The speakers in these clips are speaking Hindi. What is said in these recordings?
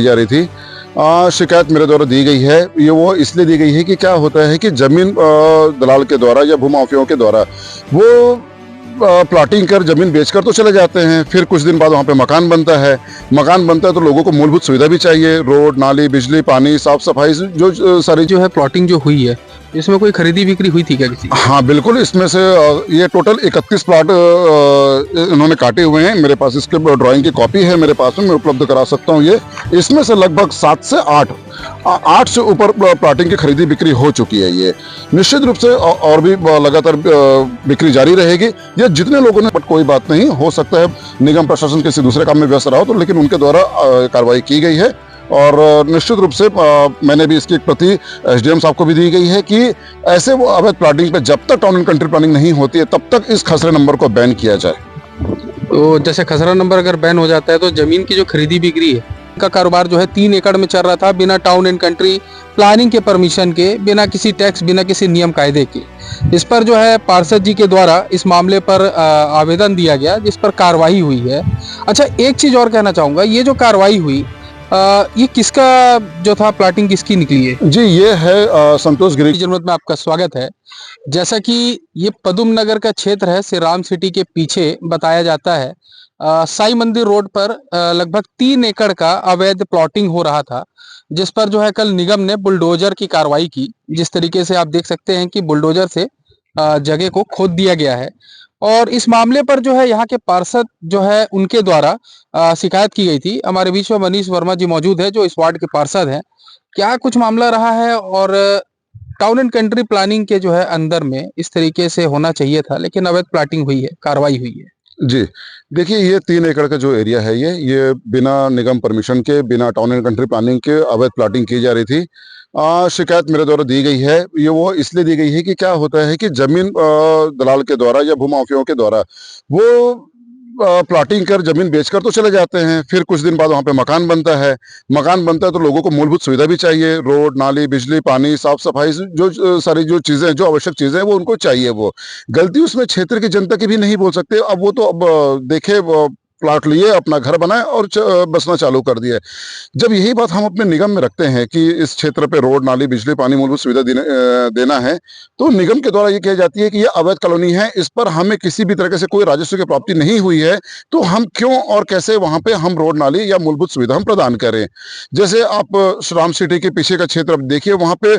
जा रही थी। शिकायत मेरे द्वारा दी गई है। ये वो इसलिए दी गई है कि क्या होता है कि ज़मीन दलाल के द्वारा या भूमाफियाओं के द्वारा वो प्लॉटिंग कर ज़मीन बेचकर तो चले जाते हैं, फिर कुछ दिन बाद वहाँ पे मकान बनता है। मकान बनता है तो लोगों को मूलभूत सुविधा भी चाहिए, रोड, नाली, बिजली, पानी, साफ सफाई, जो सारी जो है प्लॉटिंग जो हुई है, इसमें कोई खरीदी बिक्री हुई थी क्या किसी की? हाँ बिल्कुल, इसमें से ये टोटल 31 प्लॉट इन्होंने काटे हुए हैं। मेरे पास इसके ड्राइंग की कॉपी है, मेरे पास में, मैं उपलब्ध करा सकता हूँ ये। इसमें से लगभग 7 से 8 से ऊपर प्लॉटिंग की खरीदी बिक्री हो चुकी है। ये निश्चित रूप से और भी लगातार बिक्री जारी रहेगी। ये जितने लोगों ने, बट कोई बात नहीं, हो सकता है निगम प्रशासन किसी दूसरे काम में व्यस्त रहा हो, तो लेकिन उनके द्वारा कार्रवाई की गई है। और निश्चित रूप से मैंने भी इसकी एक प्रति एसडीएम साहब को भी दी गई है कि ऐसे वो अवैध प्लॉटिंग पे जब तक टाउन एंड कंट्री प्लानिंग नहीं होती है तब तक इस खसरे नंबर को बैन किया जाए। तो जैसे खसरा नंबर अगर बैन हो जाता है तो जमीन की जो खरीदी बिक्री है का कारोबार जो है 3 एकड़ में चल रहा था, बिना टाउन एंड कंट्री प्लानिंग के परमिशन के, बिना किसी टैक्स, बिना किसी नियम कायदे के। इस पर जो है पार्षद जी के द्वारा इस मामले पर आवेदन दिया गया, जिस पर कार्रवाई हुई है। अच्छा, एक चीज और कहना चाहूंगा, ये जो कार्रवाई हुई ये किसका जो था, प्लाटिंग किसकी निकली है? जी, ये है संतोष गिरी की जरूरत में आपका स्वागत है। जैसा कि ये पदुम नगर का क्षेत्र है, श्री राम सिटी के पीछे बताया जाता है। साई मंदिर रोड पर लगभग 3 एकड़ का अवैध प्लॉटिंग हो रहा था, जिस पर जो है कल निगम ने बुलडोजर की कार्रवाई की। जिस तरीके से आप देख सकते हैं कि बुलडोजर से जगह को खोद दिया गया है। और इस मामले पर जो है यहाँ के पार्षद जो है उनके द्वारा शिकायत की गई थी। हमारे बीच में मनीष वर्मा जी मौजूद है, जो इस वार्ड के पार्षद हैं। क्या कुछ मामला रहा है, और टाउन एंड कंट्री प्लानिंग के जो है अंदर में इस तरीके से होना चाहिए था, लेकिन अवैध प्लाटिंग हुई है, कार्रवाई हुई है? जी, देखिए, ये 3 एकड़ का जो एरिया है, ये बिना निगम परमिशन के, बिना टाउन एंड कंट्री प्लानिंग के अवैध प्लॉटिंग की जा रही थी। शिकायत मेरे द्वारा दी गई है। ये वो इसलिए दी गई है कि क्या होता है कि ज़मीन दलाल के द्वारा या भूमाफियाओं के द्वारा वो प्लॉटिंग कर ज़मीन बेचकर तो चले जाते हैं, फिर कुछ दिन बाद वहाँ पे मकान बनता है। मकान बनता है तो लोगों को मूलभूत सुविधा भी चाहिए, रोड, नाली, बिजली, पानी, साफ सफाई, जो सारी जो चीज़ें, जो आवश्यक चीज़ें हैं, वो उनको चाहिए। वो गलती उसमें क्षेत्र की जनता की भी नहीं बोल सकते। अब वो तो देखे, प्लॉट लिए, अपना घर बनाए और बसना चालू कर दिए। जब यही बात हम अपने निगम में रखते हैं कि इस क्षेत्र पे रोड, नाली, बिजली, पानी, मूलभूत सुविधा देना है, तो निगम के द्वारा ये कही जाती है कि ये अवैध कॉलोनी है, इस पर हमें किसी भी तरह से कोई राजस्व की प्राप्ति नहीं हुई है, तो हम क्यों और कैसे वहाँ पे हम रोड, नाली या मूलभूत सुविधा हम प्रदान करें। जैसे आप श्राम सिटी के पीछे का क्षेत्र अब देखिए, वहाँ पे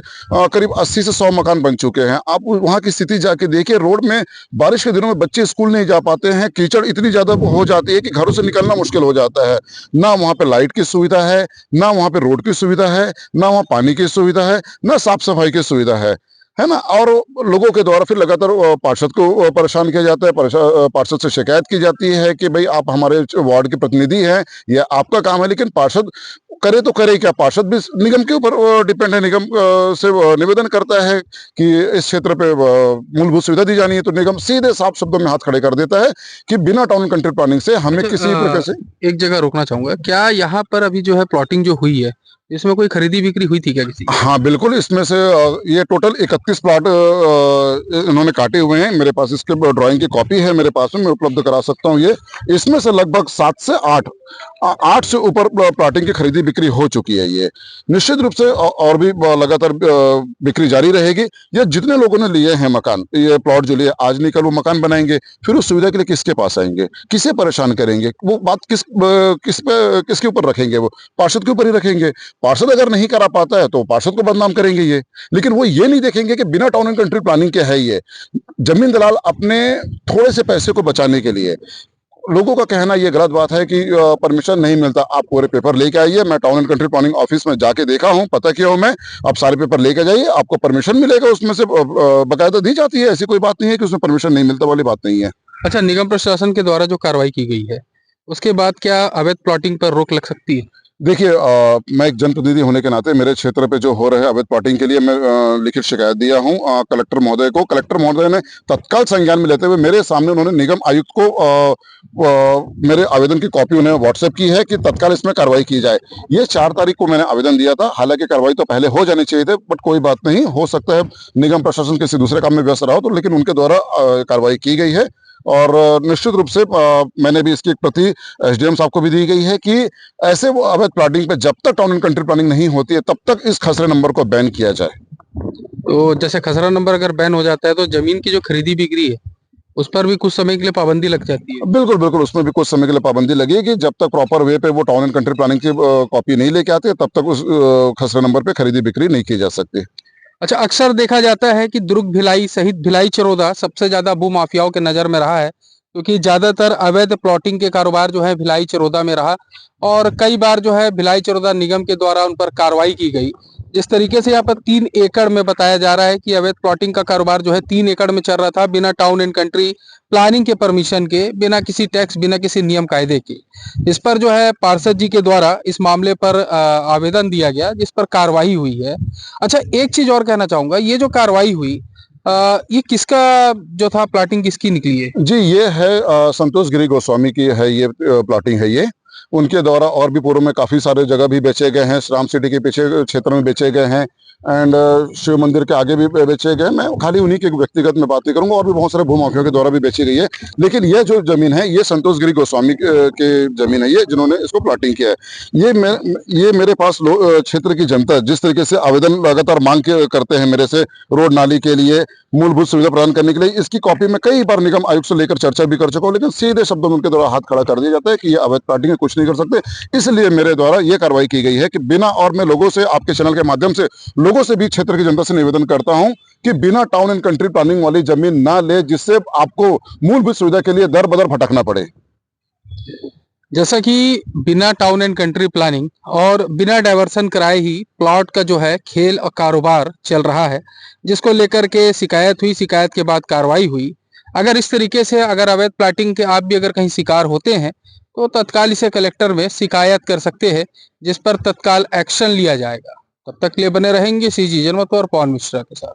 करीब 80 से 100 मकान बन चुके हैं। आप वहाँ की स्थिति जाके देखिए, रोड में बारिश के दिनों में बच्चे स्कूल नहीं जा पाते हैं, कीचड़ इतनी ज्यादा हो जाती है कि घरों से निकलना मुश्किल हो जाता है। ना वहाँ पे लाइट की सुविधा है, ना वहाँ पे रोड की सुविधा है, ना वहाँ पानी की सुविधा है, ना साफ सफाई की सुविधा है ना। और लोगों के द्वारा फिर लगातार पार्षद को परेशान किया जाता है। पार्षद से शिकायत की जाती है कि भाई आप हमारे वार्ड के प्रतिनिधि हैं, यह आपका काम है, लेकिन पार्षद करे तो करे क्या। पार्षद भी निगम के ऊपर डिपेंड है। निगम से निवेदन करता है कि इस क्षेत्र पे मूलभूत सुविधा दी जानी है, तो निगम सीधे साफ शब्दों में हाथ खड़े कर देता है कि बिना टाउन एंड कंट्री प्लानिंग से हमें किसी प्रकार से। एक जगह रोकना चाहूंगा, क्या यहाँ पर अभी जो है प्लॉटिंग जो हुई है, इसमें कोई खरीदी बिक्री हुई थी क्या किसी की? हाँ बिल्कुल, इसमें से ये टोटल 31 प्लॉट इन्होंने काटे हुए हैं। मेरे पास इसके ड्राइंग की कॉपी है, मेरे पास में, मैं उपलब्ध करा सकता हूँ ये। इसमें से लगभग 7 से 8 से ऊपर प्लॉटिंग की खरीदी बिक्री हो चुकी है। ये निश्चित रूप से और भी लगातार बिक्री जारी रहेगी। ये जितने लोगों ने लिए हैं मकान, ये प्लॉट जो लिए, आज नहीं कल वो मकान बनाएंगे, फिर उस सुविधा के लिए किसके पास आएंगे, किसे परेशान करेंगे, वो बात किसके ऊपर रखेंगे, वो पार्षद के ऊपर ही रखेंगे। पार्षद अगर नहीं करा पाता है तो पार्षद को बदनाम करेंगे ये, लेकिन वो ये नहीं देखेंगे कि बिना टाउन एंड कंट्री प्लानिंग के है ये। जमीन दलाल अपने थोड़े से पैसे को बचाने के लिए, लोगों का कहना ये गलत बात है कि परमिशन नहीं मिलता। आप पूरे पेपर लेके आइए, मैं town and country planning office में जाके देखा हूँ, पता किया हूँ मैं। आप सारे पेपर लेके जाइए, आपको परमिशन मिलेगा, उसमें से बकायदा दी जाती है। ऐसी कोई बात नहीं है कि उसमें परमिशन नहीं मिलता वाली बात नहीं है। अच्छा, निगम प्रशासन के द्वारा जो कार्रवाई की गई है, उसके बाद क्या अवैध प्लॉटिंग पर रोक लग सकती है? देखिए, मैं एक जनप्रतिनिधि होने के नाते मेरे क्षेत्र पे जो हो रहे हैं अवैध प्लॉटिंग के लिए मैं लिखित शिकायत दिया हूं कलेक्टर महोदय को। कलेक्टर महोदय ने तत्काल संज्ञान में लेते हुए मेरे सामने उन्होंने निगम आयुक्त को मेरे आवेदन की कॉपी उन्हें व्हाट्सएप की है कि तत्काल इसमें कार्रवाई की जाए। ये 4 तारीख को मैंने आवेदन दिया था। हालांकि कार्रवाई तो पहले हो जानी चाहिए थे, बट कोई बात नहीं, हो सकता है निगम प्रशासन किसी दूसरे काम में व्यस्त रहा हो, तो लेकिन उनके द्वारा कार्रवाई की गई है। और निश्चित रूप से मैंने भी इसकी एक प्रति एसडीएम साहब को भी दी गई है कि ऐसे वो अवैध प्लाटिंग पे जब तक टाउन एंड कंट्री प्लानिंग नहीं होती है तब तक इस खसरे नंबर को बैन किया जाए। तो जैसे खसरा नंबर अगर बैन हो जाता है तो जमीन की जो खरीदी बिक्री है उस पर भी कुछ समय के लिए पाबंदी लग जाती है। बिल्कुल बिल्कुल, उसमें भी कुछ समय के लिए पाबंदी लगेगी। जब तक प्रॉपर वे पे वो टाउन एंड कंट्री प्लानिंग की कॉपी नहीं लेके आते तब तक उस खसरे नंबर पे खरीदी बिक्री नहीं की जा सकती। अच्छा, अक्सर देखा जाता है कि दुर्ग भिलाई सहित भिलाई चरोदा सबसे ज्यादा भू माफियाओं के नजर में रहा है, क्योंकि ज्यादातर अवैध प्लॉटिंग के कारोबार जो है भिलाई चरोदा में रहा और कई बार जो है भिलाई चरोदा निगम के द्वारा उन पर कार्रवाई की गई। जिस तरीके से यहाँ पर 3 एकड़ में बताया जा रहा है कि अवैध प्लॉटिंग का कारोबार जो है 3 एकड़ में चल रहा था, बिना टाउन एंड कंट्री प्लानिंग के परमिशन के, बिना किसी टैक्स, बिना किसी नियम कायदे के। इस पर जो है पार्षद जी के द्वारा इस मामले पर आवेदन दिया गया, जिस पर कार्रवाई हुई है। अच्छा, एक चीज और कहना चाहूंगा, ये जो कार्रवाई हुई ये किसका जो था, प्लाटिंग किसकी निकली है? जी, ये है संतोष गिरी गोस्वामी की है ये प्लॉटिंग है ये। उनके द्वारा और भी पूर्व में काफ़ी सारे जगह भी बेचे गए हैं, श्राम सिटी के पीछे क्षेत्र में बेचे गए हैं एंड शिव मंदिर के आगे भी बेचे गए। मैं खाली उन्हीं के व्यक्तिगत में बात नहीं करूंगा, और भी बहुत सारे भूमाफियों के द्वारा भी बेची गई है। लेकिन ये जो जमीन है ये संतोष गिरी गोस्वामी के जमीन है ये, जिन्होंने इसको प्लॉटिंग किया है। ये मेरे पास क्षेत्र की जनता जिस तरीके से आवेदन लगातार मांग करते हैं मेरे से रोड नाली के लिए, मूलभूत सुविधा प्रदान करने के लिए, इसकी कॉपी में कई बार निगम आयुक्त से लेकर चर्चा भी कर चुका हूं, लेकिन सीधे शब्दों में उनके द्वारा हाथ खड़ा कर दिया जाता है कि ये अवैध प्लॉटिंग है, कुछ नहीं कर सकते। इसलिए मेरे द्वारा ये कार्रवाई की गई है कि बिना, और मैं लोगों से, आपके चैनल के माध्यम से लोगों से भी, क्षेत्र की जनता से निवेदन करता हूं कि बिना टाउन एंड कंट्री प्लानिंग वाली जमीन ना ले, जिससे आपको मूलभूत सुविधा के लिए दर बदर भटकना पड़े। जैसा कि बिना टाउन एंड कंट्री प्लानिंग और बिना डाइवर्सन कराए ही प्लॉट का जो है खेल और कारोबार चल रहा है, जिसको लेकर के शिकायत हुई, शिकायत के बाद कार्रवाई हुई। अगर इस तरीके से अगर अवैध प्लॉटिंग के आप भी अगर कहीं शिकार होते हैं तो तत्काल इसे कलेक्टर में शिकायत कर सकते हैं, जिस पर तत्काल एक्शन लिया जाएगा। तब तक के लिए बने रहेंगे सीजी जनमत और पवन मिश्रा के साथ।